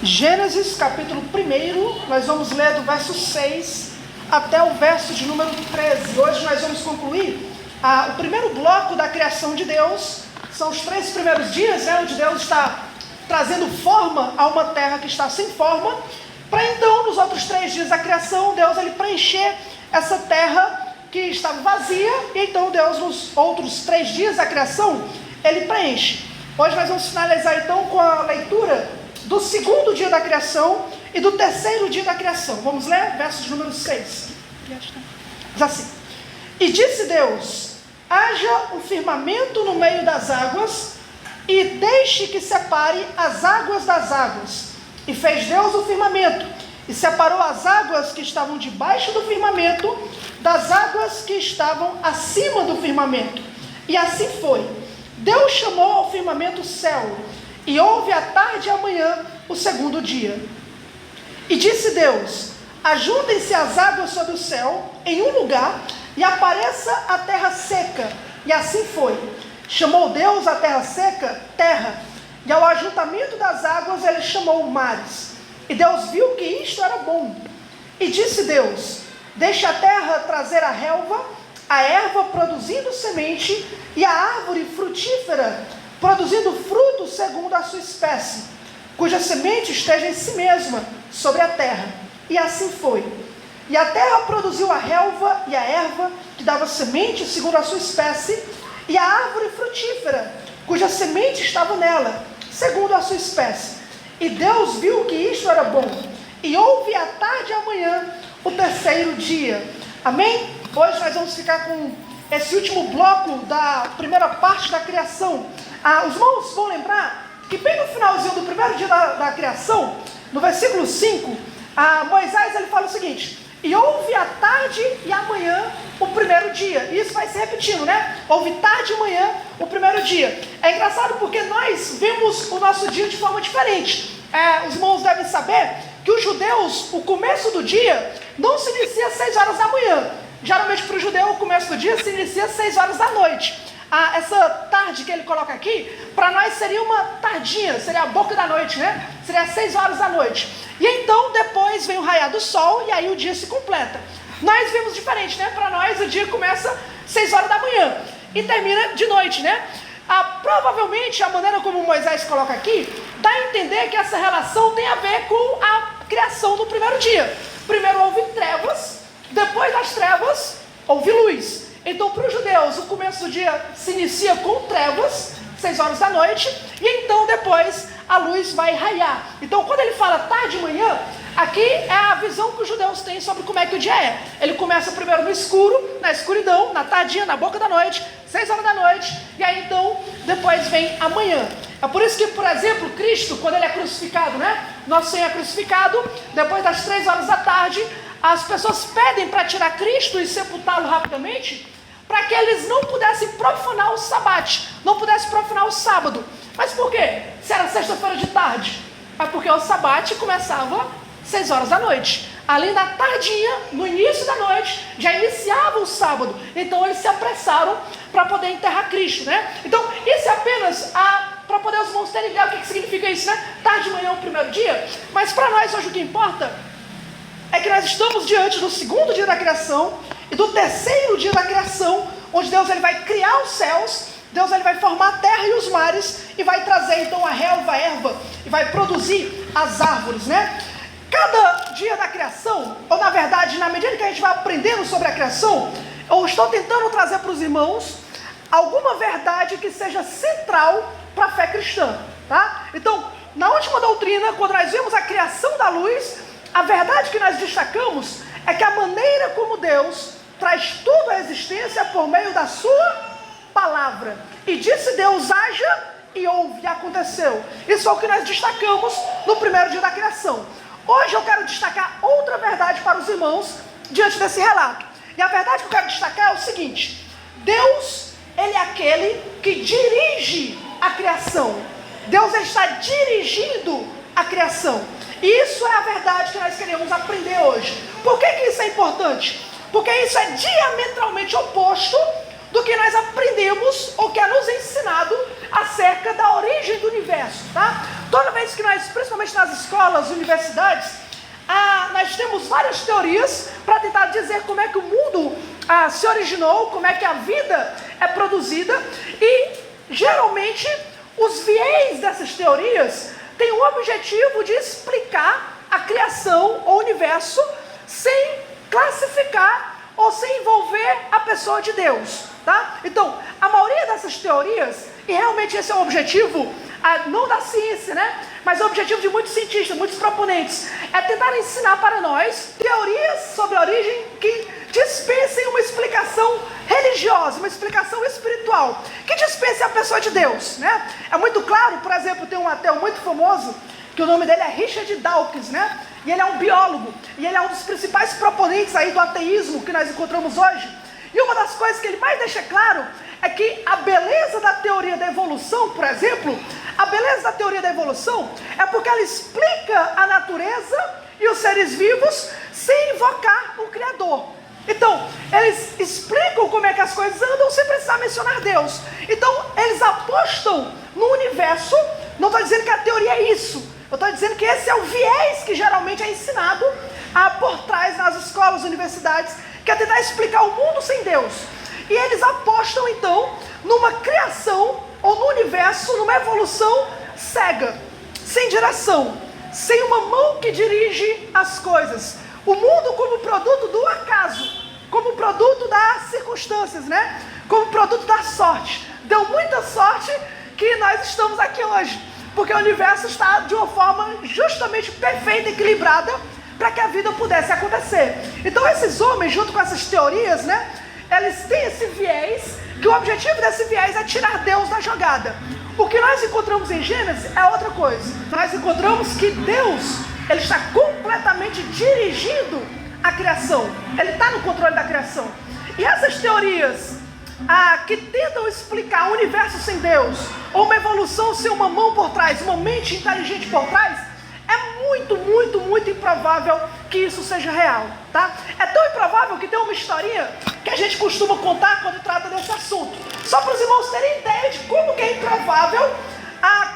Gênesis capítulo 1, nós vamos ler do verso 6 até o verso de número 13. Hoje nós vamos concluir o primeiro bloco da criação de Deus. São os 3 primeiros dias, onde Deus está trazendo forma a uma terra que está sem forma, para então, nos outros 3 dias da criação, Deus ele preencher essa terra que estava vazia, e então Deus, nos outros 3 dias da criação, ele preenche. Hoje nós vamos finalizar então com a leitura do 2º dia da criação e do 3º dia da criação. Vamos ler? Verso de número 6. Diz assim: E disse Deus: haja um firmamento no meio das águas, e deixe que separe as águas das águas. E fez Deus o firmamento, e separou as águas que estavam debaixo do firmamento das águas que estavam acima do firmamento. E assim foi. Deus chamou ao firmamento céu, e houve a tarde e a manhã o 2º dia. E disse Deus: ajuntem-se as águas sobre o céu em um lugar, e apareça a terra seca. E assim foi. Chamou Deus a terra seca, terra, e ao ajuntamento das águas ele chamou mares. E Deus viu que isto era bom. E disse Deus: deixe a terra trazer a relva, a erva produzindo semente, e a árvore frutífera, produzindo fruto segundo a sua espécie, cuja semente esteja em si mesma sobre a terra. E assim foi. E a terra produziu a relva e a erva, que dava semente segundo a sua espécie, e a árvore frutífera, cuja semente estava nela, segundo a sua espécie. E Deus viu que isto era bom. E houve a tarde e a manhã o 3º dia. Amém? Hoje nós vamos ficar com esse último bloco da primeira parte da criação. Os irmãos vão lembrar que bem no finalzinho do primeiro dia da criação, no versículo 5, Moisés ele fala o seguinte: e houve a tarde e a manhã o 1º dia. E isso vai se repetindo, né? Houve tarde e manhã o 1º dia. É engraçado porque nós vemos o nosso dia de forma diferente. Os irmãos devem saber que os judeus, o começo do dia não se inicia às 6 horas da manhã. Geralmente para o judeu o começo do dia se inicia às 6 horas da noite. Essa tarde que ele coloca aqui, para nós seria uma tardinha, seria a boca da noite, né? Seria às 6 horas da noite. E então depois vem o raiar do sol e aí o dia se completa. Nós vemos diferente, né? Para nós o dia começa às 6 horas da manhã e termina de noite, né? Provavelmente a maneira como Moisés coloca aqui, dá a entender que essa relação tem a ver com a criação do 1º dia. Primeiro houve trevas, depois das trevas houve luz. Então, para os judeus, o começo do dia se inicia com trevas, 6 horas da noite, e então depois a luz vai raiar. Então, quando ele fala tarde e manhã, aqui é a visão que os judeus têm sobre como é que o dia é. Ele começa primeiro no escuro, na escuridão, na tardinha, na boca da noite, 6 horas da noite, e aí então depois vem a manhã. É por isso que, por exemplo, Cristo, quando ele é crucificado, né? Nosso Senhor é crucificado, depois das 3 horas da tarde, as pessoas pedem para tirar Cristo e sepultá-lo rapidamente, para que eles não pudessem profanar o sabate, não pudessem profanar o sábado. Mas por quê? Se era sexta-feira de tarde? É porque o sabate começava 6 horas da noite. Além da tardinha, no início da noite, já iniciava o sábado. Então eles se apressaram para poder enterrar Cristo, né? Então isso é apenas para poder os irmãos terem ideia o que significa isso, né? Tarde de manhã o 1º dia. Mas para nós hoje o que importa é que nós estamos diante do 2º dia da criação e do 3º dia da criação, onde Deus ele vai criar os céus, Deus ele vai formar a terra e os mares, e vai trazer então a relva, a erva, e vai produzir as árvores, né? Cada dia da criação, ou na verdade, na medida que a gente vai aprendendo sobre a criação, eu estou tentando trazer para os irmãos alguma verdade que seja central para a fé cristã, tá? Então, na última doutrina, quando nós vimos a criação da luz, a verdade que nós destacamos é que a maneira como Deus traz tudo à existência por meio da sua palavra. E disse Deus: haja, e houve, e aconteceu. Isso é o que nós destacamos no 1º dia da criação. Hoje eu quero destacar outra verdade para os irmãos diante desse relato. E a verdade que eu quero destacar é o seguinte: Deus, ele é aquele que dirige a criação. Deus está dirigindo a criação. E isso é a verdade que nós queremos aprender hoje. Por que isso é importante? Porque isso é diametralmente oposto do que nós aprendemos ou que é nos ensinado acerca da origem do universo, tá? Toda vez que nós, principalmente nas escolas, universidades, nós temos várias teorias para tentar dizer como é que o mundo se originou, como é que a vida é produzida, e geralmente os viés dessas teorias têm o objetivo de explicar a criação ou o universo sem classificar ou sem envolver a pessoa de Deus, tá? Então, a maioria dessas teorias, e realmente esse é o objetivo, não da ciência, né? Mas o objetivo de muitos cientistas, muitos proponentes, é tentar ensinar para nós teorias sobre a origem que dispensem uma explicação religiosa, uma explicação espiritual, que dispense a pessoa de Deus, né? É muito claro, por exemplo, tem um ateu muito famoso, que o nome dele é Richard Dawkins, né? E ele é um biólogo, e ele é um dos principais proponentes aí do ateísmo que nós encontramos hoje. E uma das coisas que ele mais deixa claro é que a beleza da teoria da evolução, por exemplo, a beleza da teoria da evolução é porque ela explica a natureza e os seres vivos sem invocar o Criador. Então, eles explicam como é que as coisas andam sem precisar mencionar Deus. Então, eles apostam no universo. Não estou dizendo que a teoria é isso. Eu estou dizendo que esse é o viés que geralmente é ensinado por trás nas escolas, universidades, que é tentar explicar o mundo sem Deus. E eles apostam, então, numa criação, ou no universo, numa evolução cega, sem direção, sem uma mão que dirige as coisas. O mundo como produto do acaso, como produto das circunstâncias, né? Como produto da sorte. Deu muita sorte que nós estamos aqui hoje, porque o universo está de uma forma justamente perfeita, equilibrada, para que a vida pudesse acontecer. Então esses homens, junto com essas teorias, né, eles têm esse viés, que o objetivo desse viés é tirar Deus da jogada. O que nós encontramos em Gênesis é outra coisa. Nós encontramos que Deus, ele está completamente dirigindo a criação. Ele está no controle da criação. E essas teorias que tentam explicar o universo sem Deus, ou uma evolução sem uma mão por trás, uma mente inteligente por trás, é muito, muito, muito improvável que isso seja real, tá? É tão improvável que tem uma historinha que a gente costuma contar quando trata desse assunto. Só para os irmãos terem ideia de como que é improvável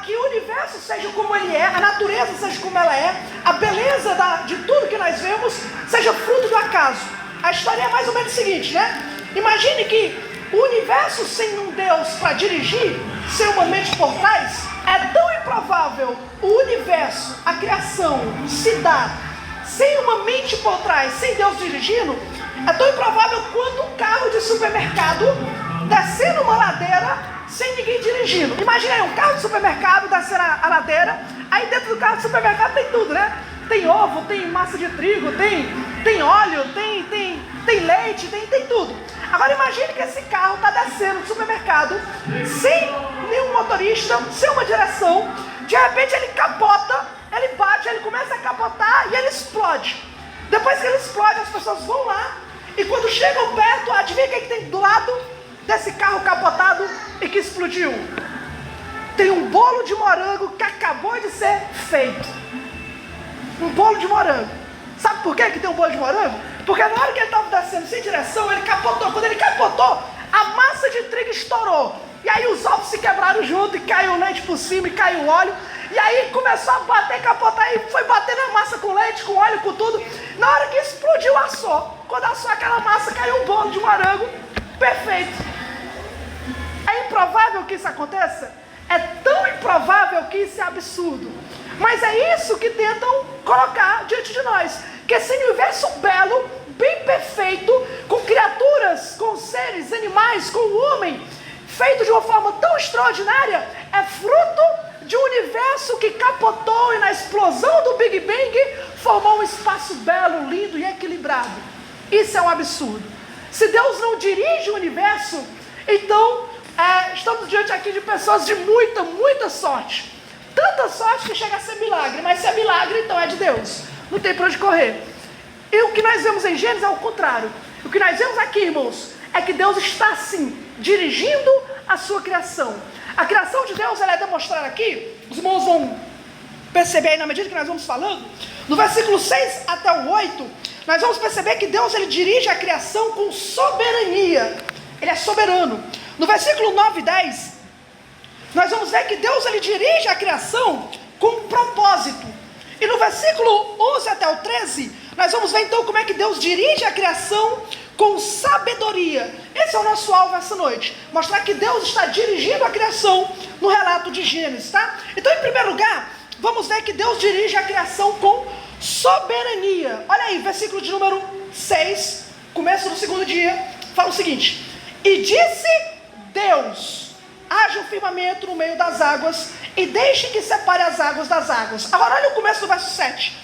que o universo seja como ele é, a natureza seja como ela é, a beleza de tudo que nós vemos seja fruto do acaso. A história é mais ou menos o seguinte, né? Imagine que o universo sem um Deus para dirigir, sem uma mente por trás, é tão improvável o universo, a criação, se dar sem uma mente por trás, sem Deus dirigindo, é tão improvável quanto um carro de supermercado descendo uma ladeira sem ninguém dirigindo. Imagina aí, um carro de supermercado descendo a ladeira, aí dentro do carro de supermercado tem tudo, né? Tem ovo, tem massa de trigo, tem óleo, tem leite, tem tudo. Agora imagine que esse carro está descendo do supermercado, sem nenhum motorista, sem uma direção. De repente ele capota, ele bate, ele começa a capotar e ele explode. Depois que ele explode, as pessoas vão lá, e quando chegam perto, adivinha o que tem do lado desse carro capotado e que explodiu? Tem um bolo de morango que acabou de ser feito. Um bolo de morango. Sabe por que tem um bolo de morango? Porque na hora que ele estava descendo sem direção, ele capotou. Quando ele capotou, a massa de trigo estourou. E aí os ovos se quebraram junto, e caiu o leite por cima, e caiu o óleo. E aí começou a bater, capotar, e foi bater na massa com leite, com óleo, com tudo. Na hora que explodiu, assou. Quando assou aquela massa, caiu um bolo de morango perfeito. É improvável que isso aconteça? É tão improvável que isso é absurdo. Mas é isso que tentam colocar diante de nós. Que esse universo belo, bem perfeito, com criaturas, com seres, animais, com o homem, feito de uma forma tão extraordinária, é fruto de um universo que capotou e na explosão do Big Bang formou um espaço belo, lindo e equilibrado. Isso é um absurdo. Se Deus não dirige o universo, então estamos diante aqui de pessoas de muita, muita sorte. Tanta sorte que chega a ser milagre, mas se é milagre, então é de Deus. Não tem para onde correr. E o que nós vemos em Gênesis é o contrário. O que nós vemos aqui, irmãos, é que Deus está sim dirigindo a sua criação. A criação de Deus, ela é demonstrada aqui. Os irmãos vão perceber aí na medida que nós vamos falando. No versículo 6 até o 8, nós vamos perceber que Deus, ele dirige a criação com soberania. Ele é soberano. No versículo 9 e 10, nós vamos ver que Deus, ele dirige a criação com propósito. E no versículo 11 até o 13, nós vamos ver então como é que Deus dirige a criação com sabedoria. Esse é o nosso alvo essa noite, mostrar que Deus está dirigindo a criação no relato de Gênesis, tá? Então, em primeiro lugar, vamos ver que Deus dirige a criação com soberania. Olha aí, versículo de número 6, começo do segundo dia, fala o seguinte: e disse Deus, haja um firmamento no meio das águas, e deixe que separe as águas das águas. Agora olha o começo do verso 7.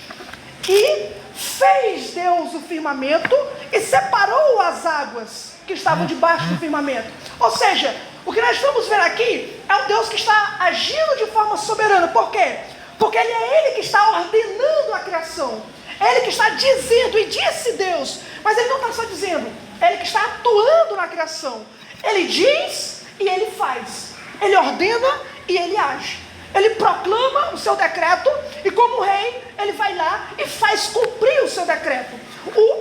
E fez Deus o firmamento e separou as águas que estavam debaixo do firmamento. Ou seja, o que nós estamos vendo aqui é um Deus que está agindo de forma soberana. Por quê? Porque Ele que está ordenando a criação. Ele que está dizendo, e disse Deus. Mas Ele não está só dizendo, Ele que está atuando na criação. Ele diz e Ele faz. Ele ordena e Ele age. Ele proclama o seu decreto e, como rei, Ele vai lá e faz cumprir o seu decreto.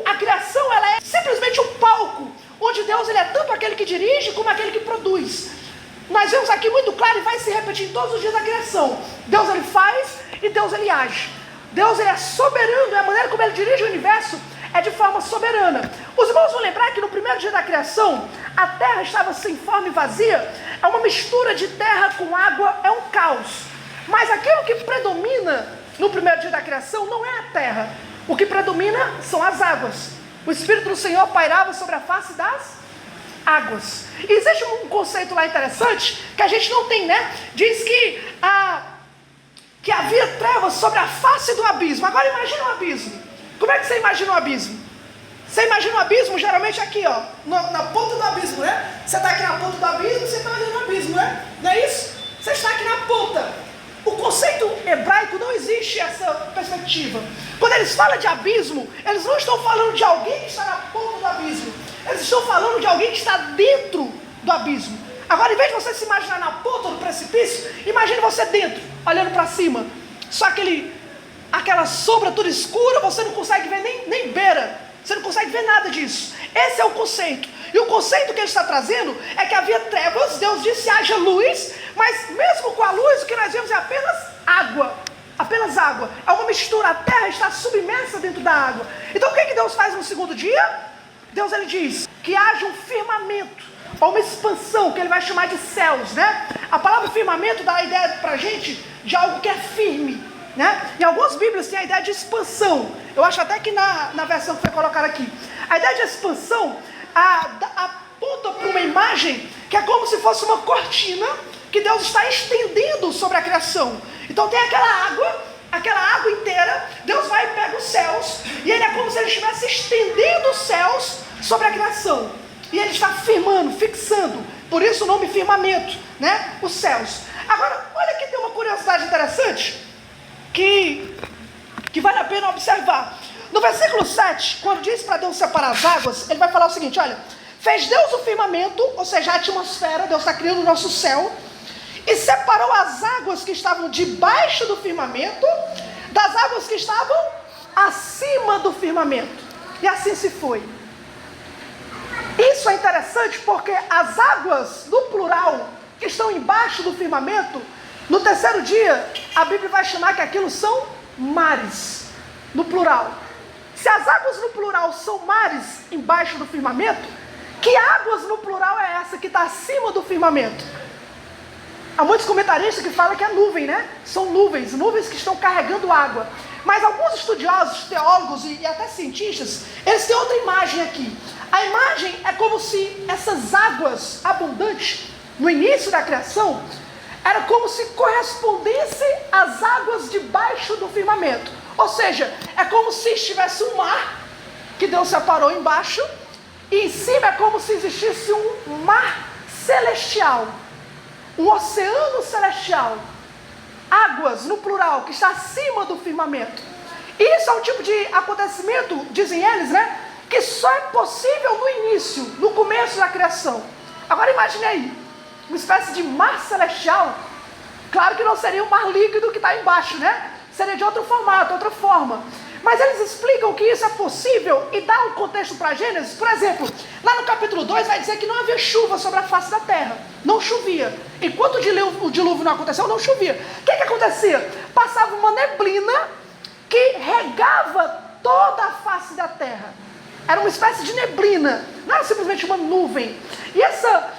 A criação, ela é simplesmente um palco onde Deus, Ele é tanto aquele que dirige como aquele que produz. Nós vemos aqui muito claro, e vai se repetir em todos os dias da criação. Deus, Ele faz e Deus, Ele age. Deus, Ele é soberano, e a maneira como Ele dirige o universo é de forma soberana. Os irmãos vão lembrar que no primeiro dia da criação, a terra estava sem forma e vazia. É uma mistura de terra com água, é um caos. Mas aquilo que predomina no primeiro dia da criação não é a terra. O que predomina são as águas. O Espírito do Senhor pairava sobre a face das águas. E existe um conceito lá interessante que a gente não tem, né? Diz que havia trevas sobre a face do abismo. Agora imagina um abismo. Como é que você imagina um abismo? Você imagina um abismo geralmente aqui, ó, na ponta do abismo, né? Você está aqui na ponta do abismo, você está olhando o abismo, né? Não é isso? Você está aqui na ponta. O conceito hebraico não existe essa perspectiva. Quando eles falam de abismo, eles não estão falando de alguém que está na ponta do abismo. Eles estão falando de alguém que está dentro do abismo. Agora, em vez de você se imaginar na ponta do precipício, imagine você dentro, olhando para cima. Só aquela sombra toda escura, você não consegue ver nem beira. Você não consegue ver nada disso. Esse é o conceito. E o conceito que ele está trazendo é que havia trevas, Deus disse haja luz, mas mesmo com a luz o que nós vemos é apenas água. Apenas água. É uma mistura, a terra está submersa dentro da água. Então o que Deus faz no segundo dia? Deus, ele diz que haja um firmamento, ou uma expansão, que ele vai chamar de céus, né? A palavra firmamento dá a ideia pra gente de algo que é firme, né? Em algumas bíblias tem a ideia de expansão. Eu acho até que na versão que foi colocada aqui, a ideia de expansão aponta para uma imagem que é como se fosse uma cortina que Deus está estendendo sobre a criação. Então tem aquela água inteira, Deus vai e pega os céus, e ele é como se ele estivesse estendendo os céus sobre a criação, e ele está firmando, fixando, por isso o nome firmamento, né? Os céus. Agora, olha aqui, tem uma curiosidade interessante, que vale a pena observar. No versículo 7, quando diz para Deus separar as águas, ele vai falar o seguinte, olha, fez Deus o firmamento, ou seja, a atmosfera, Deus está criando o nosso céu, e separou as águas que estavam debaixo do firmamento, das águas que estavam acima do firmamento, e assim se foi. Isso é interessante porque as águas, no plural, que estão embaixo do firmamento, no terceiro dia, a Bíblia vai chamar que aquilo são mares, no plural. Se as águas no plural são mares embaixo do firmamento, que águas no plural é essa que está acima do firmamento? Há muitos comentaristas que falam que é nuvem, né? São nuvens que estão carregando água. Mas alguns estudiosos, teólogos e até cientistas, eles têm outra imagem aqui. A imagem é como se essas águas abundantes, no início da criação, era como se correspondesse às águas debaixo do firmamento. Ou seja, é como se estivesse um mar, que Deus separou embaixo, e em cima é como se existisse um mar celestial, um oceano celestial, águas no plural, que está acima do firmamento. E isso é um tipo de acontecimento, dizem eles, né, que só é possível no início, no começo da criação. Agora imagine aí, uma espécie de mar celestial. Claro que não seria o mar líquido que está embaixo, né? Seria de outro formato, outra forma. Mas eles explicam que isso é possível e dá um contexto para Gênesis. Por exemplo, lá no capítulo 2 vai dizer que não havia chuva sobre a face da terra. Não chovia. Enquanto o dilúvio não aconteceu, não chovia. O que acontecia? passava uma neblina que regava toda a face da terra. Era uma espécie de neblina, não era simplesmente uma nuvem. E essa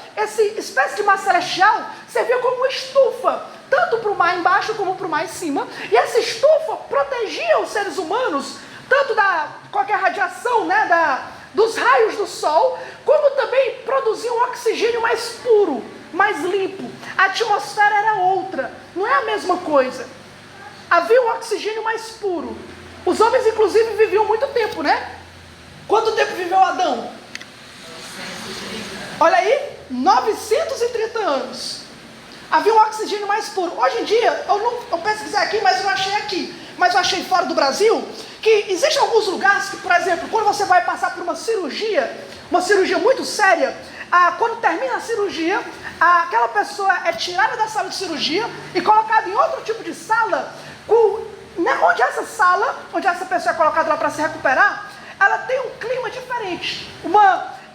espécie de mar celestial servia como uma estufa, tanto para o mar embaixo como para o mar em cima. E essa estufa protegia os seres humanos, tanto da qualquer radiação, né, dos raios do sol, como também produzia um oxigênio mais puro, mais limpo. A atmosfera era outra, não é a mesma coisa. Havia um oxigênio mais puro. Os homens, inclusive, viviam muito tempo, né? Quanto tempo viveu Adão? Olha aí, 930 anos. Havia um oxigênio mais puro. Hoje em dia, eu pesquisei aqui, mas eu achei aqui. Mas eu achei fora do Brasil, que existem alguns lugares que, por exemplo, quando você vai passar por uma cirurgia muito séria, quando termina a cirurgia, aquela pessoa é tirada da sala de cirurgia e colocada em outro tipo de sala, onde essa pessoa é colocada lá para se recuperar, ela tem um clima diferente.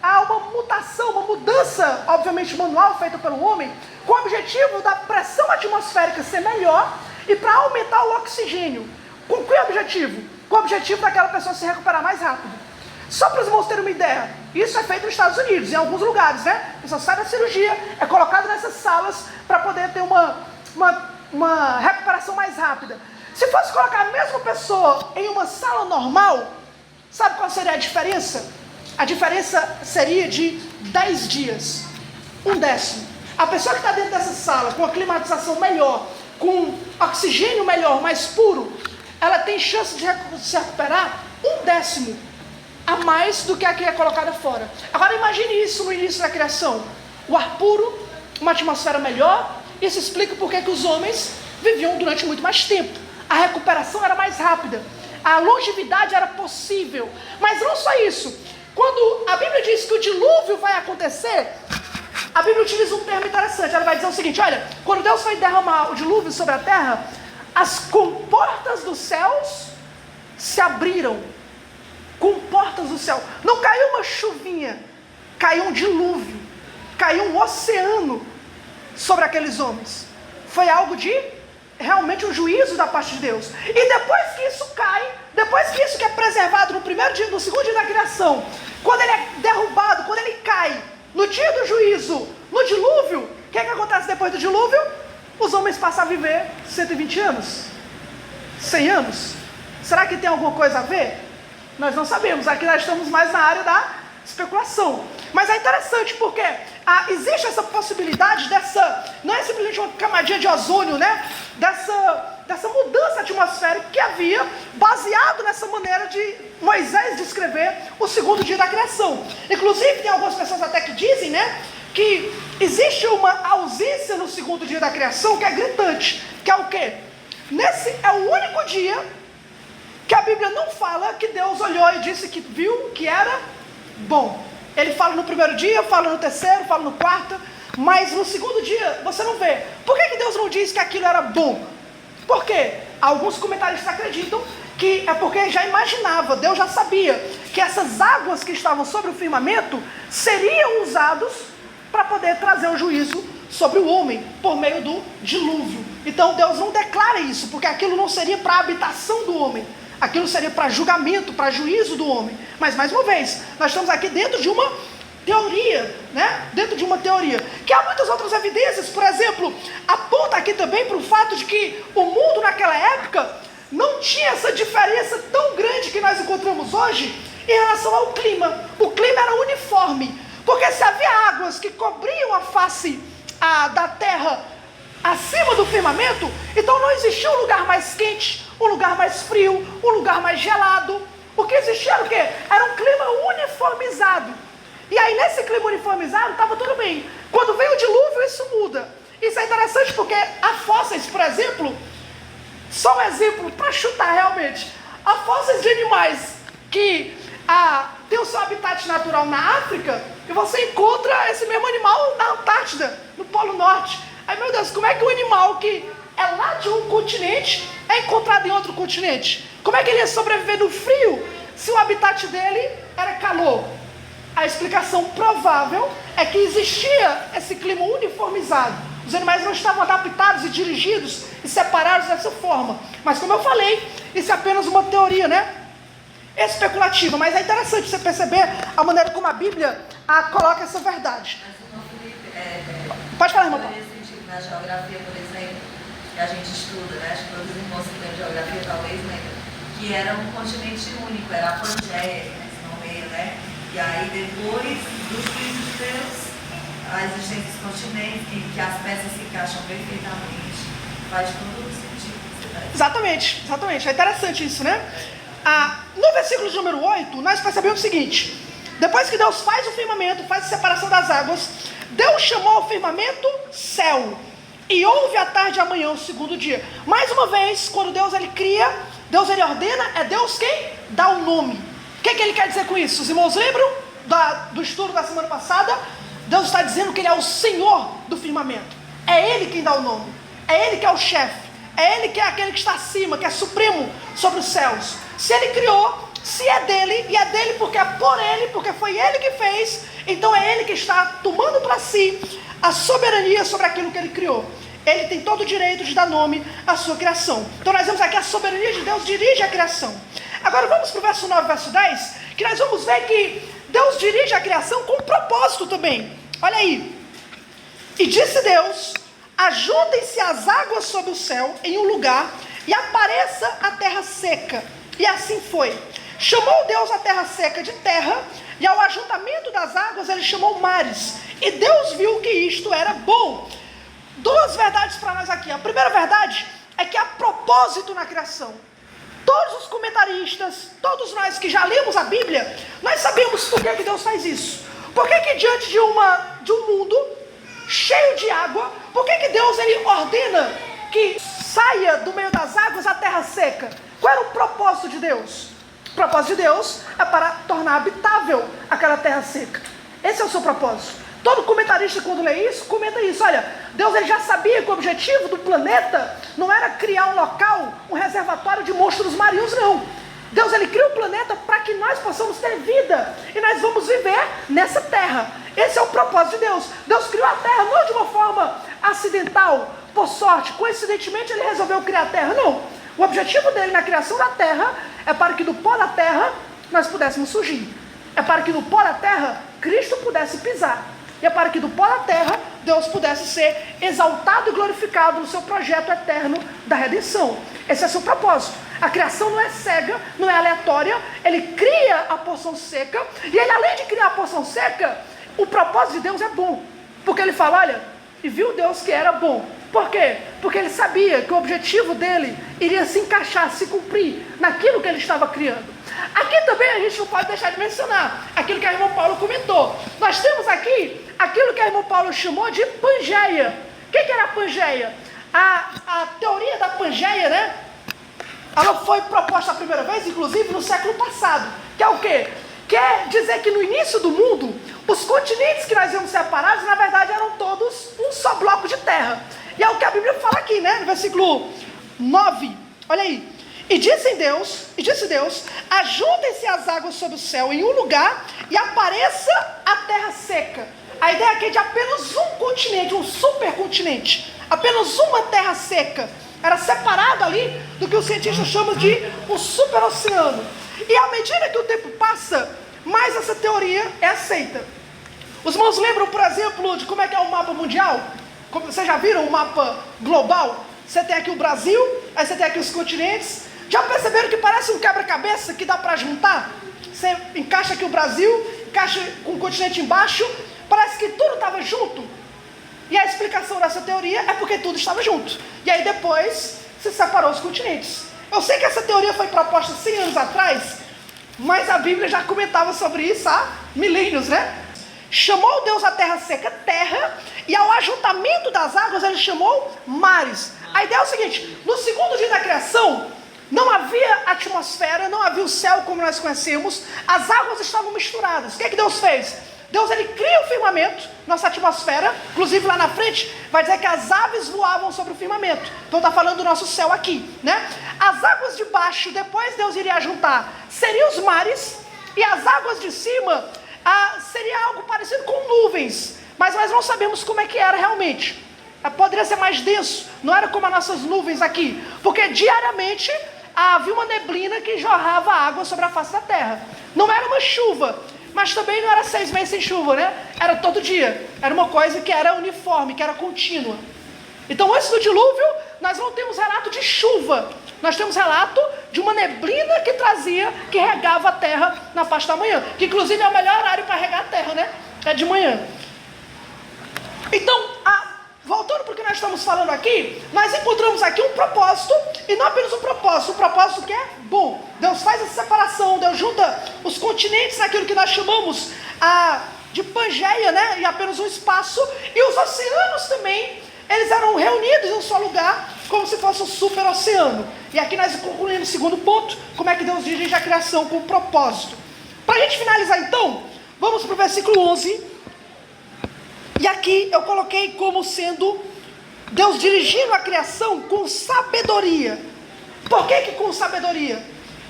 Há uma mutação, uma mudança, obviamente manual, feita pelo homem, com o objetivo da pressão atmosférica ser melhor e para aumentar o oxigênio. Com que objetivo? Com o objetivo daquela pessoa se recuperar mais rápido. Só para os irmãos terem uma ideia, isso é feito nos Estados Unidos, em alguns lugares, né? A pessoa sai da cirurgia, é colocado nessas salas para poder ter uma recuperação mais rápida. Se fosse colocar a mesma pessoa em uma sala normal, sabe qual seria a diferença? A diferença seria de 10 dias, 1/10. A pessoa que está dentro dessa sala, com a climatização melhor, com oxigênio melhor, mais puro, ela tem chance de se recuperar 1/10 a mais do que a que é colocada fora. Agora imagine isso no início da criação. O ar puro, uma atmosfera melhor. Isso explica por que os homens viviam durante muito mais tempo. A recuperação era mais rápida. A longevidade era possível. Mas não só isso. Quando a Bíblia diz que o dilúvio vai acontecer, a Bíblia utiliza um termo interessante. Ela vai dizer o seguinte: olha, quando Deus vai derramar o dilúvio sobre a terra, as comportas dos céus se abriram. Comportas do céu. Não caiu uma chuvinha, caiu um dilúvio, caiu um oceano sobre aqueles homens. Foi algo de realmente um juízo da parte de Deus. E depois que isso cai, depois que isso que é preservado no primeiro dia, no segundo dia da criação, quando ele é derrubado, quando ele cai, no dia do juízo, no dilúvio, o que acontece depois do dilúvio? Os homens passam a viver 120 anos, 100 anos. Será que tem alguma coisa a ver? Nós não sabemos, aqui nós estamos mais na área da especulação. Mas é interessante porque existe essa possibilidade não é simplesmente uma camadinha de ozônio, né? Dessa mudança atmosférica que havia, baseado nessa maneira de Moisés descrever o segundo dia da criação. Inclusive tem algumas pessoas até que dizem, né, que existe uma ausência no segundo dia da criação que é gritante, que é o quê? Nesse é o único dia que a Bíblia não fala que Deus olhou e disse que viu que era bom. Ele fala no primeiro dia, fala no terceiro, fala no quarto, mas no segundo dia você não vê. Por que Deus não diz que aquilo era bom? Por quê? Alguns comentaristas acreditam que é porque já imaginava, Deus já sabia que essas águas que estavam sobre o firmamento seriam usados para poder trazer o juízo sobre o homem por meio do dilúvio. Então Deus não declara isso, porque aquilo não seria para a habitação do homem. Aquilo seria para julgamento, para juízo do homem. Mas, mais uma vez, nós estamos aqui dentro de uma teoria, né? Dentro de uma teoria. Que há muitas outras evidências, por exemplo, aponta aqui também para o fato de que o mundo naquela época não tinha essa diferença tão grande que nós encontramos hoje em relação ao clima. O clima era uniforme. Porque se havia águas que cobriam a face da terra acima do firmamento, então não existia um lugar mais quente, um lugar mais frio, um lugar mais gelado. O que existia era o quê? Era um clima uniformizado. E aí nesse clima uniformizado estava tudo bem. Quando vem o dilúvio, isso muda. Isso é interessante porque há fósseis, por exemplo, só um exemplo para chutar realmente, há fósseis de animais que tem o seu habitat natural na África, e você encontra esse mesmo animal na Antártida, no Polo Norte. Aí, meu Deus, como é que o animal que é lá de um continente é encontrado em outro continente? Como é que ele ia sobreviver no frio se o habitat dele era calor? A explicação provável é que existia esse clima uniformizado. Os animais não estavam adaptados e dirigidos e separados dessa forma. Mas como eu falei, isso é apenas uma teoria, né? Especulativa. Mas é interessante você perceber a maneira como a Bíblia coloca essa verdade. Pode falar, irmão. Na geografia, por exemplo, que a gente estuda, né? Acho que todos os irmãos que têm geografia talvez lembram, que era um continente único, era a Pangeia, que eles nomeiam, né? E aí depois dos filhos de Deus, a existência dos continentes, que as peças se encaixam perfeitamente, faz todo o sentido. Exatamente, exatamente. É interessante isso, né? No versículo de número 8, nós percebemos o seguinte: depois que Deus faz o firmamento, faz a separação das águas, Deus chamou ao firmamento céu, e houve a tarde e a manhã, o segundo dia. Mais uma vez, quando Deus ele cria, Deus ele ordena, é Deus quem dá o nome. O que ele quer dizer com isso? Os irmãos lembram do estudo da semana passada? Deus está dizendo que ele é o Senhor do firmamento. É ele quem dá o nome. É ele que é o chefe. É ele que é aquele que está acima, que é supremo sobre os céus. Se ele criou, se é dele, e é dele porque é por ele, porque foi ele que fez, então é ele que está tomando para si a soberania sobre aquilo que ele criou. Ele tem todo o direito de dar nome à sua criação. Então nós vemos aqui a soberania de Deus dirige a criação. Agora vamos para o verso 9, verso 10, que nós vamos ver que Deus dirige a criação com um propósito também. Olha aí. E disse Deus: ajuntem-se as águas sobre o céu em um lugar, e apareça a terra seca. E assim foi. Chamou Deus a terra seca de terra, e ao ajuntamento das águas ele chamou mares. E Deus viu que isto era bom. Duas verdades para nós aqui. A primeira verdade é que há propósito na criação. Todos os comentaristas, todos nós que já lemos a Bíblia, nós sabemos por que Deus faz isso. Por que diante de um mundo cheio de água, por que Deus ele ordena que saia do meio das águas a terra seca? Qual era o propósito de Deus? O propósito de Deus é para tornar habitável aquela terra seca. Esse é o seu propósito. Todo comentarista, quando lê isso, comenta isso. Olha, Deus ele já sabia que o objetivo do planeta não era criar um local, um reservatório de monstros marinhos, não. Deus ele cria o planeta para que nós possamos ter vida, e nós vamos viver nessa terra. Esse é o propósito de Deus. Deus criou a terra não de uma forma acidental, por sorte, coincidentemente ele resolveu criar a terra, não. O objetivo dele na criação da terra é para que do pó da terra nós pudéssemos surgir. É para que no pó da terra Cristo pudesse pisar. E é para que do pó da terra Deus pudesse ser exaltado e glorificado no seu projeto eterno da redenção. Esse é o seu propósito. A criação não é cega, não é aleatória. Ele cria a porção seca. E ele, além de criar a porção seca, o propósito de Deus é bom. Porque ele fala, olha, e viu Deus que era bom. Por quê? Porque ele sabia que o objetivo dele iria se encaixar, se cumprir naquilo que ele estava criando. Aqui também a gente não pode deixar de mencionar aquilo que a irmã Paulo comentou. Nós temos aqui aquilo que a irmã Paulo chamou de Pangeia. O que era a Pangeia? A teoria da Pangeia, né? Ela foi proposta a primeira vez, inclusive, no século passado. Que é o quê? Quer dizer que no início do mundo, os continentes que nós vemos separados, na verdade, eram todos um só bloco de terra. E é o que a Bíblia fala aqui, né? No versículo 9. Olha aí. E disse Deus, ajuntem-se as águas sobre o céu em um lugar, e apareça a terra seca. A ideia aqui é de apenas um continente, um supercontinente. Apenas uma terra seca. Era separado ali do que os cientistas chamam de um superoceano. E à medida que o tempo passa, mais essa teoria é aceita. Os irmãos lembram, por exemplo, de como é que é o mapa mundial? Vocês já viram o mapa global? Você tem aqui o Brasil, aí você tem aqui os continentes. Já perceberam que parece um quebra-cabeça que dá para juntar? Você encaixa aqui o Brasil, encaixa com o continente embaixo, parece que tudo estava junto. E a explicação dessa teoria é porque tudo estava junto. E aí depois se separou os continentes. Eu sei que essa teoria foi proposta 100 anos atrás, mas a Bíblia já comentava sobre isso há milênios, né? Chamou Deus a terra seca terra, e ao ajuntamento das águas ele chamou mares. A ideia é o seguinte: no segundo dia da criação, não havia atmosfera, não havia o céu como nós conhecemos, as águas estavam misturadas. O que Deus fez? Deus ele cria o firmamento, nossa atmosfera, inclusive lá na frente vai dizer que as aves voavam sobre o firmamento. Então está falando do nosso céu aqui, né? As águas de baixo, depois Deus iria juntar, seriam os mares, e as águas de cima seria algo parecido com nuvens, mas nós não sabemos como é que era realmente. Poderia ser mais denso, não era como as nossas nuvens aqui, porque diariamente havia uma neblina que jorrava água sobre a face da terra. Não era uma chuva, mas também não era 6 meses sem chuva, né? Era todo dia, era uma coisa que era uniforme, que era contínua. Então antes do dilúvio, nós não temos relato de chuva, nós temos relato de uma neblina que regava a terra na parte da manhã, que inclusive é o melhor horário para regar a terra, né? É de manhã. Então, voltando para o que nós estamos falando aqui, nós encontramos aqui um propósito, e não apenas um propósito que é bom. Deus faz essa separação, Deus junta os continentes naquilo que nós chamamos de Pangeia, né? E apenas um espaço, e os oceanos também, eles eram reunidos em um só lugar, como se fosse um super oceano. E aqui nós concluímos o segundo ponto, como é que Deus dirige a criação com propósito. Para a gente finalizar então, vamos para o versículo 11, e aqui eu coloquei como sendo Deus dirigindo a criação com sabedoria. Por que com sabedoria?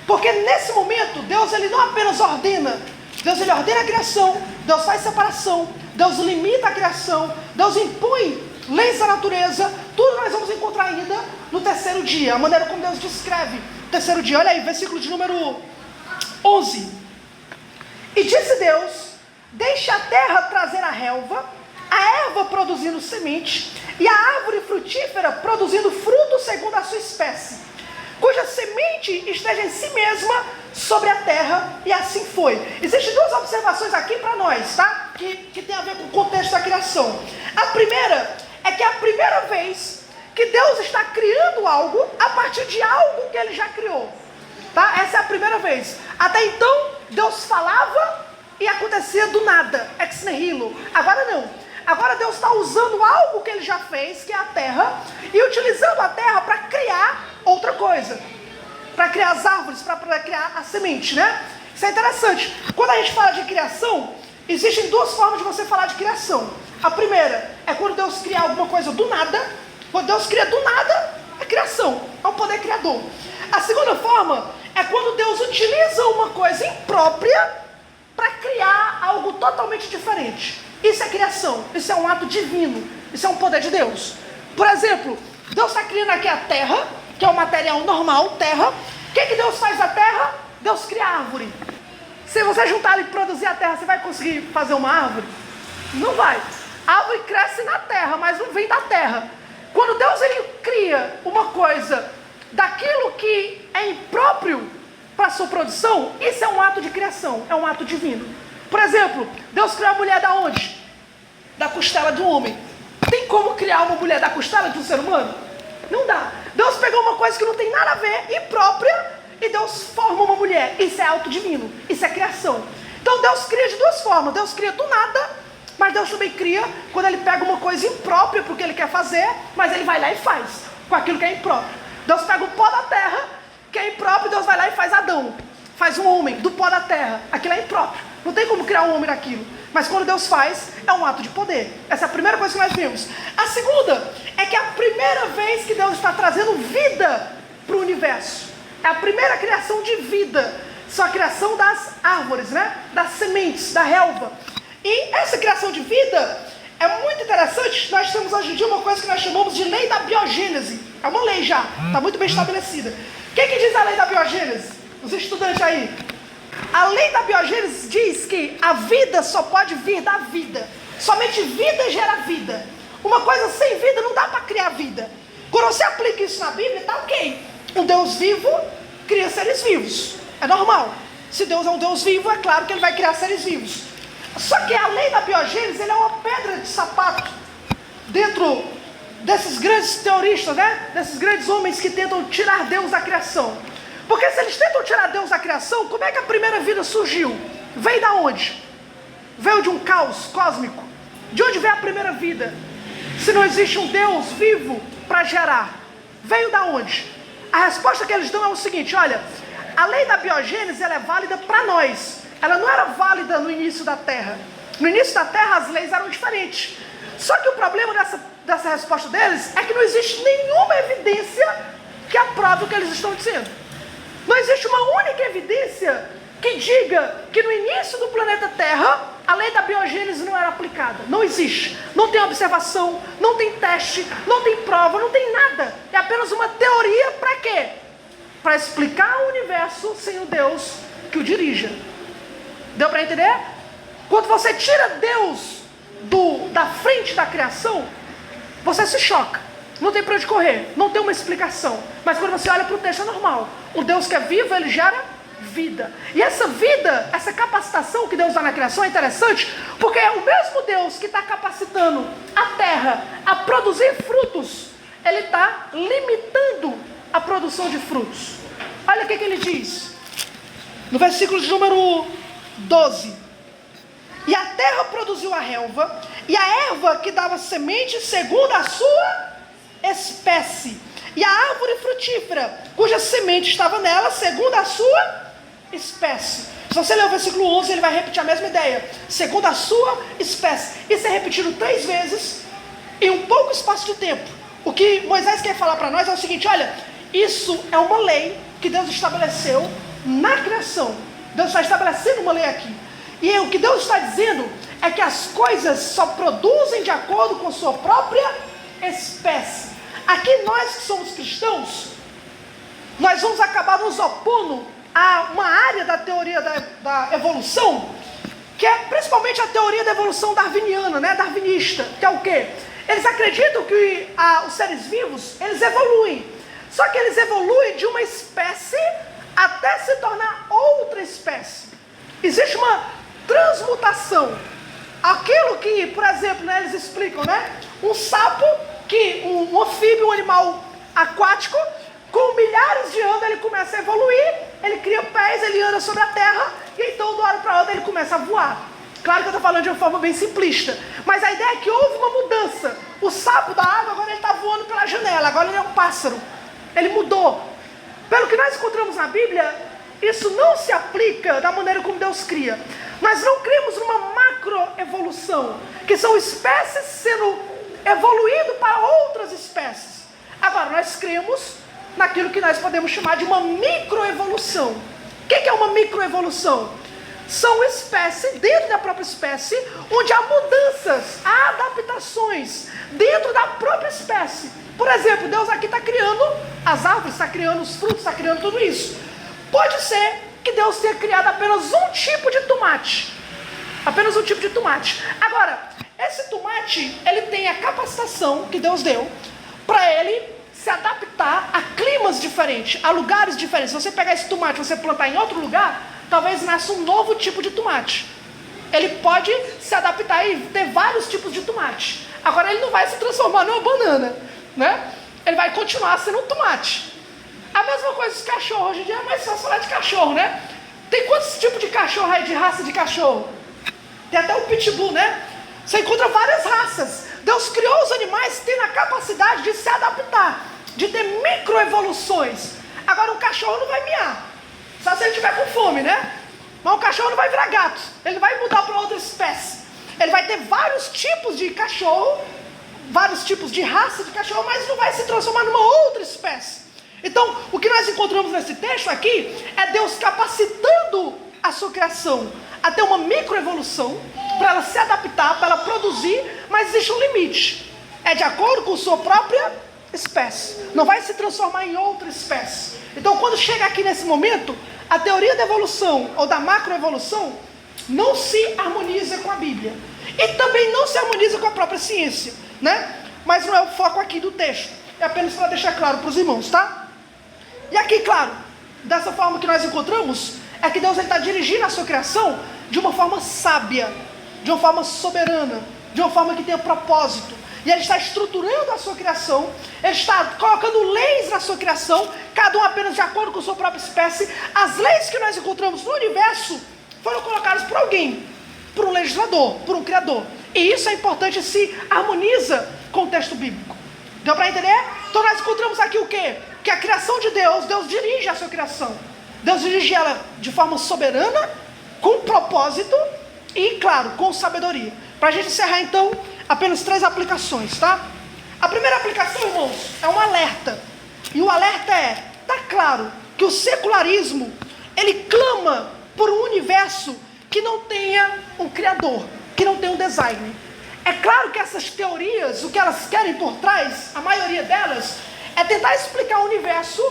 Porque nesse momento, Deus ele não apenas ordena, Deus ele ordena a criação, Deus faz separação, Deus limita a criação, Deus impõe leis da natureza, tudo nós vamos encontrar ainda no terceiro dia, a maneira como Deus descreve o terceiro dia. Olha aí, versículo de número 11. E disse Deus, deixa a terra trazer a relva, a erva produzindo semente, e a árvore frutífera produzindo fruto segundo a sua espécie, cuja semente esteja em si mesma sobre a terra, e assim foi. Existem 2 observações aqui para nós, tá? Que tem a ver com o contexto da criação. A primeira é que é a primeira vez que Deus está criando algo a partir de algo que Ele já criou, tá? Essa é a primeira vez. Até então, Deus falava e acontecia do nada, ex nihilo. Agora não. Agora Deus está usando algo que Ele já fez, que é a terra, e utilizando a terra para criar outra coisa, para criar as árvores, para criar a semente, né? Isso é interessante. Quando a gente fala de criação, existem 2 formas de você falar de criação. A primeira é quando Deus cria alguma coisa do nada. Quando Deus cria do nada, é criação, é um poder criador. A segunda forma é quando Deus utiliza uma coisa imprópria para criar algo totalmente diferente. Isso é criação, isso é um ato divino, isso é um poder de Deus. Por exemplo, Deus está criando aqui a terra, que é um material normal, terra. O que Deus faz da terra? Deus cria árvore. Se você juntar e produzir a terra, você vai conseguir fazer uma árvore? Não vai. A árvore cresce na terra, mas não vem da terra. Quando Deus ele cria uma coisa daquilo que é impróprio para a sua produção, isso é um ato de criação, é um ato divino. Por exemplo, Deus criou a mulher da onde? Da costela de um homem. Tem como criar uma mulher da costela de um ser humano? Não dá. Deus pegou uma coisa que não tem nada a ver, imprópria, e Deus forma uma mulher. Isso é auto divino, isso é criação. Então Deus cria de 2 formas. Deus cria do nada, mas Deus também cria quando Ele pega uma coisa imprópria para o que Ele quer fazer, mas Ele vai lá e faz com aquilo que é impróprio. Deus pega o pó da terra, que é impróprio, Deus vai lá e faz Adão. Faz um homem do pó da terra. Aquilo é impróprio. Não tem como criar um homem daquilo. Mas quando Deus faz, é um ato de poder. Essa é a primeira coisa que nós vimos. A segunda é que é a primeira vez que Deus está trazendo vida para o universo. É a primeira criação de vida. Só a criação das árvores, né? Das sementes, da relva. E essa criação de vida é muito interessante. Nós temos hoje em dia uma coisa que nós chamamos de lei da biogênese. É uma lei já, está muito bem estabelecida. O que diz a lei da biogênese? Os estudantes aí. A lei da biogênese diz que a vida só pode vir da vida. Somente vida gera vida. Uma coisa sem vida não dá para criar vida. Quando você aplica isso na Bíblia, está ok. Um Deus vivo cria seres vivos. É normal. Se Deus é um Deus vivo, é claro que Ele vai criar seres vivos. Só que a lei da biogênese é uma pedra de sapato dentro desses grandes teoristas, né? Desses grandes homens que tentam tirar Deus da criação. Porque se eles tentam tirar Deus da criação, como é que a primeira vida surgiu? Veio da onde? Veio de um caos cósmico. De onde veio a primeira vida? Se não existe um Deus vivo para gerar, veio da onde? A resposta que eles dão é o seguinte: olha, a lei da biogênese ela é válida para nós. Ela não era válida no início da Terra. No início da Terra as leis eram diferentes. Só que o problema dessa resposta deles é que não existe nenhuma evidência que aprove o que eles estão dizendo. Não existe uma única evidência que diga que no início do planeta Terra a lei da biogênese não era aplicada. Não existe. Não tem observação, não tem teste, não tem prova, não tem nada. É apenas uma teoria para quê? Para explicar o universo sem o Deus que o dirija. Deu para entender? Quando você tira Deus da frente da criação, você se choca. Não tem para onde correr, não tem uma explicação. Mas quando você olha para o texto é normal. O Deus que é vivo, ele gera vida. E essa vida, essa capacitação que Deus dá na criação é interessante, porque é o mesmo Deus que está capacitando a terra a produzir frutos, ele está limitando a produção de frutos. Olha o que ele diz no versículo de número 12: e a terra produziu a relva e a erva que dava semente segundo a sua espécie, e a árvore frutífera cuja semente estava nela segundo a sua espécie. Se você ler o versículo 11, ele vai repetir a mesma ideia, segundo a sua espécie. Isso é repetido 3 vezes em um pouco espaço de tempo. O que Moisés quer falar para nós é o seguinte: olha, isso é uma lei que Deus estabeleceu na criação. Deus está estabelecendo uma lei aqui, e o que Deus está dizendo é que as coisas só produzem de acordo com sua própria espécie. Aqui nós que somos cristãos, nós vamos acabar nos opondo a uma área da teoria da evolução, que é principalmente a teoria da evolução darwiniana, né? Darwinista, que é o quê? Eles acreditam que os seres vivos, eles evoluem, só que eles evoluem de uma espécie até se tornar outra espécie. Existe uma transmutação. Aquilo que, por exemplo, né, eles explicam, né? Um sapo, um anfíbio, um animal aquático, com milhares de anos ele começa a evoluir, ele cria pés, ele anda sobre a terra, e então de uma hora para outra ele começa a voar. Claro que eu estou falando de uma forma bem simplista, mas a ideia é que houve uma mudança. O sapo da água agora ele está voando pela janela, agora ele é um pássaro, ele mudou. Pelo que nós encontramos na Bíblia, isso não se aplica da maneira como Deus cria. Nós não criamos numa macroevolução, que são espécies sendo evoluindo para outras espécies. Agora, nós criamos naquilo que nós podemos chamar de uma microevolução. O que é uma microevolução? São espécies dentro da própria espécie, onde há mudanças, há adaptações dentro da própria espécie. Por exemplo, Deus aqui está criando as árvores, está criando os frutos, está criando tudo isso. Pode ser que Deus tenha criado apenas um tipo de tomate. Apenas um tipo de tomate. Agora, esse tomate, ele tem a capacitação que Deus deu para ele se adaptar a climas diferentes, a lugares diferentes. Se você pegar esse tomate e você plantar em outro lugar, talvez nasça um novo tipo de tomate. Ele pode se adaptar e ter vários tipos de tomate. Agora, ele não vai se transformar numa banana, né? Ele vai continuar sendo um tomate. A mesma coisa dos cachorros. Hoje em dia é mais fácil falar de cachorro, né? Tem quantos tipos de cachorro aí, de raça de cachorro? Tem até o pitbull, né? Você encontra várias raças. Deus criou os animais tendo a capacidade de se adaptar, de ter microevoluções. Agora, um cachorro não vai miar, só se ele estiver com fome, né? Mas um cachorro não vai virar gato, ele vai mudar para outra espécie. Ele vai ter vários tipos de cachorro, vários tipos de raça de cachorro, mas não vai se transformar numa outra espécie. Então, o que nós encontramos nesse texto aqui é Deus capacitando a sua criação a ter uma microevolução, para ela se adaptar, para ela produzir, mas existe um limite. É de acordo com sua própria espécie. Não vai se transformar em outra espécie. Então, quando chega aqui nesse momento, a teoria da evolução ou da macroevolução não se harmoniza com a Bíblia. E também não se harmoniza com a própria ciência, né? Mas não é o foco aqui do texto. É apenas para deixar claro para os irmãos, tá? E aqui, claro, dessa forma que nós encontramos, é que Deus está dirigindo a sua criação de uma forma sábia, de uma forma soberana, de uma forma que tenha propósito. E Ele está estruturando a sua criação, Ele está colocando leis na sua criação, cada um apenas de acordo com a sua própria espécie. As leis que nós encontramos no universo foram colocadas por alguém, por um legislador, por um criador. E isso é importante, se harmoniza com o texto bíblico. Deu para entender? Então nós encontramos aqui o quê? Que a criação de Deus, Deus dirige a sua criação. Deus dirige ela de forma soberana, com propósito e, claro, com sabedoria. Para a gente encerrar, então, apenas 3 aplicações, tá? A primeira aplicação, irmãos, é um alerta. E o alerta é, tá claro que o secularismo, ele clama por um universo que não tenha um criador, que não tenha um design. É claro que essas teorias, o que elas querem por trás, a maioria delas, é tentar explicar o universo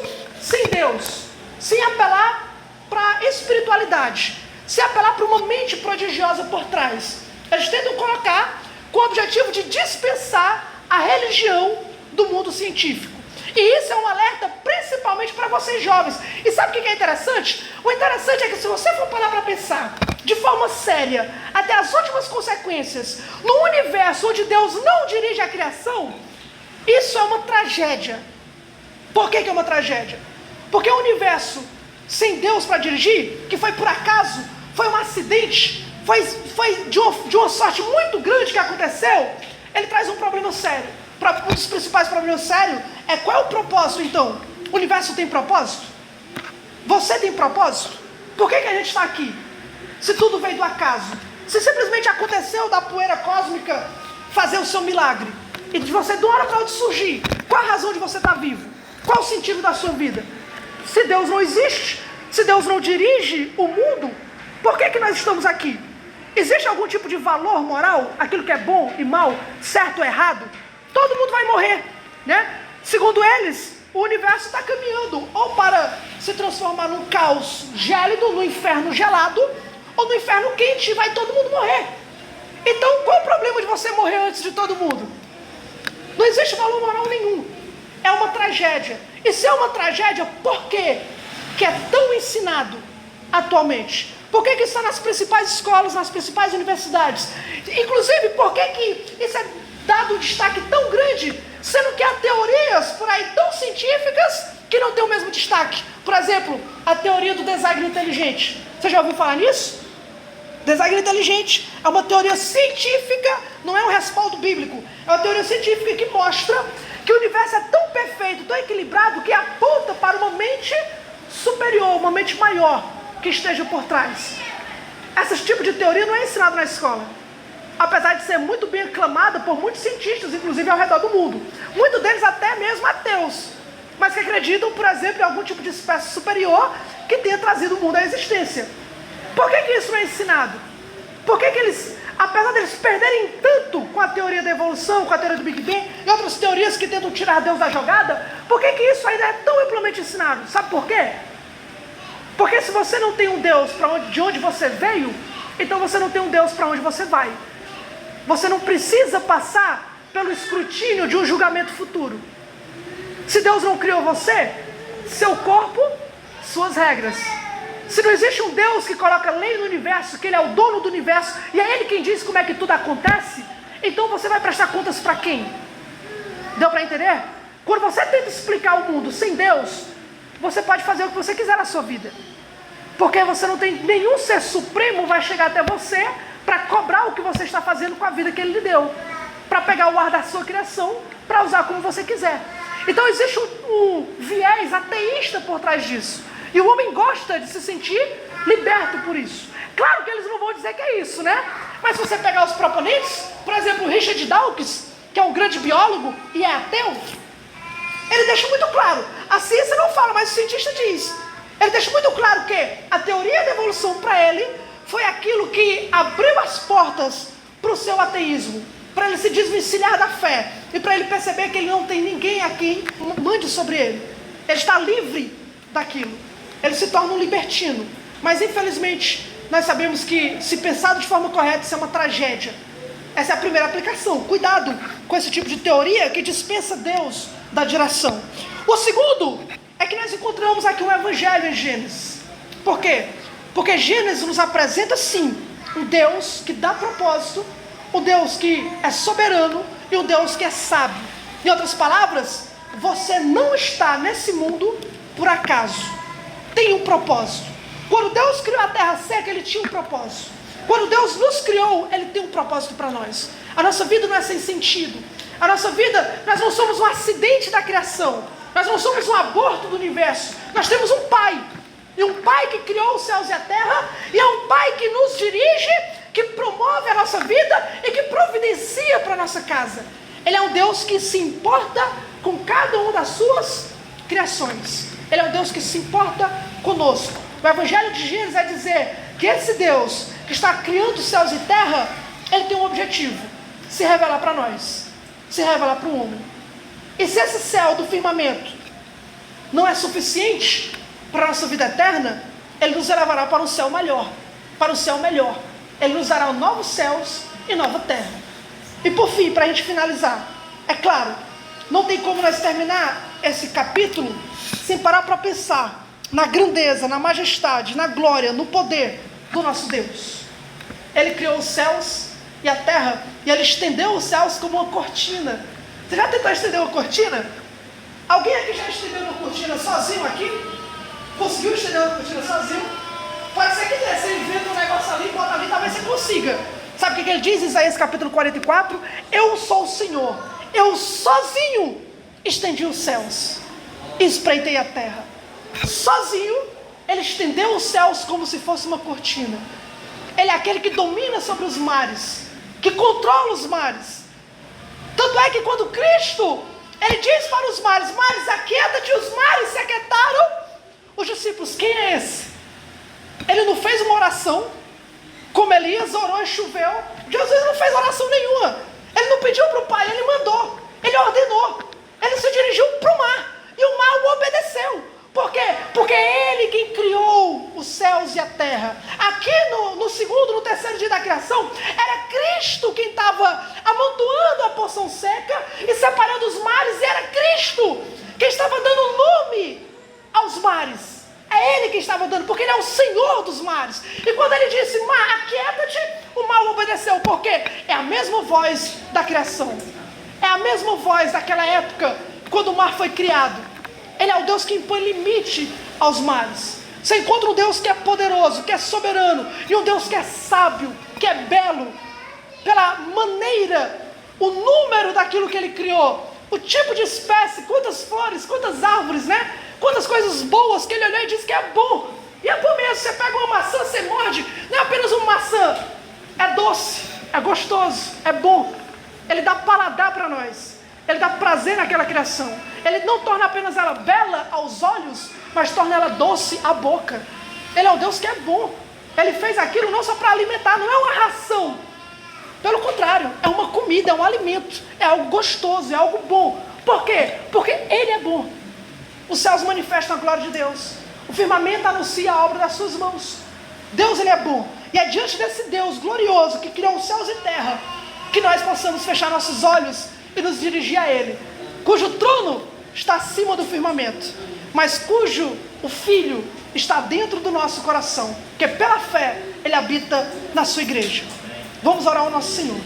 sem Deus, sem apelar para a espiritualidade, sem apelar para uma mente prodigiosa por trás. Eles tentam colocar com o objetivo de dispensar a religião do mundo científico. E isso é um alerta principalmente para vocês jovens. E sabe o que é interessante? O interessante é que se você for parar para pensar de forma séria, até as últimas consequências, no universo onde Deus não dirige a criação, isso é uma tragédia. Por que é uma tragédia? Porque o universo sem Deus para dirigir, que foi por acaso, foi um acidente, foi de uma sorte muito grande que aconteceu, ele traz um problema sério. Um dos principais problemas sérios é qual é o propósito então? O universo tem propósito? Você tem propósito? Por que a gente está aqui? Se tudo veio do acaso, se simplesmente aconteceu da poeira cósmica fazer o seu milagre, e de você de uma hora para outra surgir, qual a razão de você estar vivo? Qual o sentido da sua vida? Se Deus não existe, se Deus não dirige o mundo, por que nós estamos aqui? Existe algum tipo de valor moral? Aquilo que é bom e mal, certo ou errado? Todo mundo vai morrer, né? Segundo eles, o universo está caminhando ou para se transformar num caos gélido, no inferno gelado, ou no inferno quente e vai todo mundo morrer. Então, qual o problema de você morrer antes de todo mundo? Não existe valor moral nenhum. É uma tragédia. E se é uma tragédia, por quê que é tão ensinado atualmente? Por que está nas principais escolas, nas principais universidades? Inclusive, por que isso é dado um destaque tão grande, sendo que há teorias por aí tão científicas que não tem o mesmo destaque? Por exemplo, a teoria do design inteligente. Você já ouviu falar nisso? Design inteligente é uma teoria científica, não é um respaldo bíblico. É uma teoria científica que mostra que o universo é tão perfeito, tão equilibrado, que aponta para uma mente superior, uma mente maior que esteja por trás. Esse tipo de teoria não é ensinado na escola, apesar de ser muito bem aclamada por muitos cientistas, inclusive ao redor do mundo. Muitos deles até mesmo ateus, mas que acreditam, por exemplo, em algum tipo de espécie superior que tenha trazido o mundo à existência. Por que isso não é ensinado? Por que eles, apesar de eles perderem tanto com a teoria da evolução, com a teoria do Big Bang e outras teorias que tentam tirar Deus da jogada, por que isso ainda é tão amplamente ensinado? Sabe por quê? Porque se você não tem um Deus de onde você veio, então você não tem um Deus para onde você vai. Você não precisa passar pelo escrutínio de um julgamento futuro. Se Deus não criou você, seu corpo, suas regras. Se não existe um Deus que coloca lei no universo, que Ele é o dono do universo, e é Ele quem diz como é que tudo acontece, então você vai prestar contas para quem? Deu para entender? Quando você tenta explicar o mundo sem Deus, você pode fazer o que você quiser na sua vida. Porque você não tem nenhum ser supremo vai chegar até você para cobrar o que você está fazendo com a vida que Ele lhe deu. Para pegar o ar da sua criação, para usar como você quiser. Então existe um viés ateísta por trás disso. E o homem gosta de se sentir liberto por isso. Claro que eles não vão dizer que é isso, né? Mas se você pegar os proponentes, por exemplo, Richard Dawkins, que é um grande biólogo e é ateu, ele deixa muito claro, a ciência não fala, mas o cientista diz. Ele deixa muito claro que a teoria da evolução para ele foi aquilo que abriu as portas para o seu ateísmo, para ele se desvencilhar da fé e para ele perceber que ele não tem ninguém a quem mande sobre ele. Ele está livre daquilo. Ele se torna um libertino. Mas infelizmente nós sabemos que, se pensado de forma correta, isso é uma tragédia. Essa é a primeira aplicação. Cuidado com esse tipo de teoria que dispensa Deus da direção. O segundo é que nós encontramos aqui um evangelho em Gênesis. Por quê? Porque Gênesis nos apresenta sim um Deus que dá propósito, um Deus que é soberano e um Deus que é sábio. Em outras palavras, você não está nesse mundo por acaso. Tem um propósito. Quando Deus criou a terra seca, Ele tinha um propósito. Quando Deus nos criou, Ele tem um propósito para nós. A nossa vida não é sem sentido. A nossa vida, nós não somos um acidente da criação. Nós não somos um aborto do universo. Nós temos um Pai. E um Pai que criou os céus e a terra. E é um Pai que nos dirige, que promove a nossa vida e que providencia para a nossa casa. Ele é um Deus que se importa com cada uma das suas criações. Ele é um Deus que se importa conosco. O Evangelho de Gênesis é dizer que esse Deus que está criando céus e terra, ele tem um objetivo: se revelar para nós, se revelar para o homem. E se esse céu do firmamento não é suficiente para a nossa vida eterna, ele nos levará para um céu maior, para um céu melhor. Ele nos dará novos céus e nova terra. E por fim, para a gente finalizar, é claro, não tem como nós terminar esse capítulo sem parar para pensar na grandeza, na majestade, na glória, no poder do nosso Deus. Ele criou os céus e a terra, e ele estendeu os céus como uma cortina. Você já tentou estender uma cortina? Alguém aqui já estendeu uma cortina sozinho aqui? Conseguiu estender uma cortina sozinho? Pode ser que dê, você inventa um negócio ali, bota ali, talvez você consiga. Sabe o que ele diz em Isaías capítulo 44? Eu sou o Senhor, eu sozinho estendi os céus e espreitei a terra. Sozinho, ele estendeu os céus como se fosse uma cortina. Ele é aquele que domina sobre os mares, que controla os mares. Tanto é que quando Cristo, ele diz para os mares: mares, aquieta-te, os mares se aquietaram. Os discípulos: quem é esse? Ele não fez uma oração, como Elias orou e choveu. Jesus não fez oração nenhuma. Ele não pediu para o Pai, ele mandou, ele ordenou. Ele se dirigiu para o mar, e o mar o obedeceu. Por quê? Porque é Ele quem criou os céus e a terra. Aqui no segundo, no terceiro dia da criação, era Cristo quem estava amontoando a porção seca e separando os mares, e era Cristo quem estava dando nome aos mares. É Ele que estava dando, porque Ele é o Senhor dos mares. E quando Ele disse: mar, aquieta-te, o mar obedeceu. Por quê? É a mesma voz da criação. É a mesma voz daquela época, quando o mar foi criado. Ele é o Deus que impõe limite aos mares. Você encontra um Deus que é poderoso, que é soberano, e um Deus que é sábio, que é belo, pela maneira, o número daquilo que Ele criou, o tipo de espécie, quantas flores, quantas árvores, né? Quantas coisas boas que Ele olhou e disse que é bom. E é bom mesmo. Você pega uma maçã, você morde, não é apenas uma maçã, é doce, é gostoso, é bom. Ele dá paladar para nós. Ele dá prazer naquela criação. Ele não torna apenas ela bela aos olhos, mas torna ela doce à boca. Ele é o Deus que é bom. Ele fez aquilo não só para alimentar, não é uma ração. Pelo contrário, é uma comida, é um alimento, é algo gostoso, é algo bom. Por quê? Porque Ele é bom. Os céus manifestam a glória de Deus. O firmamento anuncia a obra das suas mãos. Deus, Ele é bom. E é diante desse Deus glorioso que criou os céus e terra que nós possamos fechar nossos olhos e nos dirigir a Ele, cujo trono está acima do firmamento, mas cujo o Filho está dentro do nosso coração, que pela fé Ele habita na sua igreja. Vamos orar ao nosso Senhor.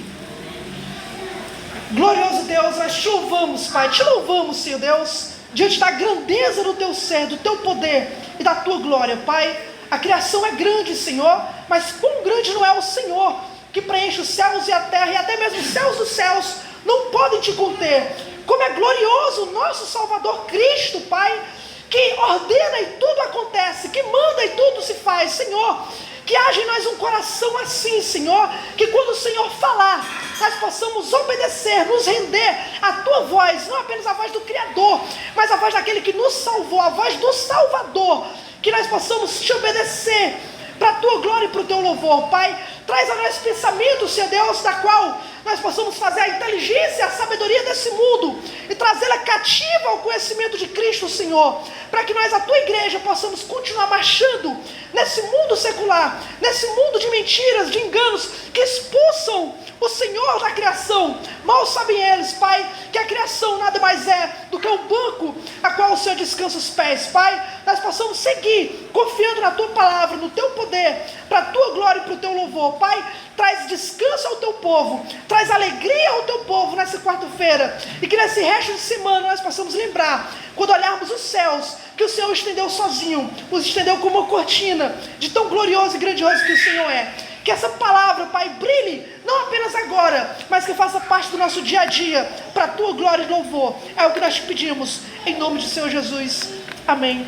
Glorioso Deus, nós te louvamos, Pai, te louvamos, Senhor Deus, diante da grandeza do Teu ser, do Teu poder e da Tua glória, Pai. A criação é grande, Senhor, mas quão grande não é o Senhor, que preenche os céus e a terra, e até mesmo os céus dos céus não podem te conter. Como é glorioso o nosso Salvador Cristo, Pai, que ordena e tudo acontece, que manda e tudo se faz, Senhor. Que haja em nós um coração assim, Senhor, que quando o Senhor falar, nós possamos obedecer, nos render à Tua voz, não apenas a voz do Criador, mas a voz daquele que nos salvou, a voz do Salvador, que nós possamos te obedecer para a Tua glória e para o Teu louvor, Pai. Traz a nós pensamento, Senhor Deus, da qual nós possamos fazer a inteligência e a sabedoria desse mundo e trazê-la cativa ao conhecimento de Cristo, Senhor, para que nós, a Tua igreja, possamos continuar marchando nesse mundo secular, nesse mundo de mentiras, de enganos, que expulsam o Senhor da criação. Mal sabem eles, Pai, que a criação nada mais é do que um banco a qual o Senhor descansa os pés, Pai. Nós possamos seguir confiando na Tua palavra, no Teu poder, para a Tua glória e para o Teu louvor, Pai. Traz descanso ao Teu povo, traz alegria ao Teu povo nessa quarta-feira, e que nesse resto de semana nós possamos lembrar, quando olharmos os céus, que o Senhor estendeu sozinho, os estendeu como uma cortina, de tão glorioso e grandioso que o Senhor é. Que essa palavra, Pai, brilhe, não apenas agora, mas que faça parte do nosso dia a dia, para a Tua glória e louvor. É o que nós te pedimos, em nome de Senhor Jesus. Amém.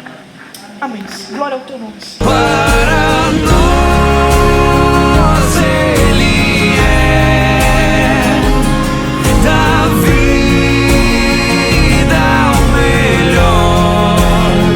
Amém. Glória ao Teu nome.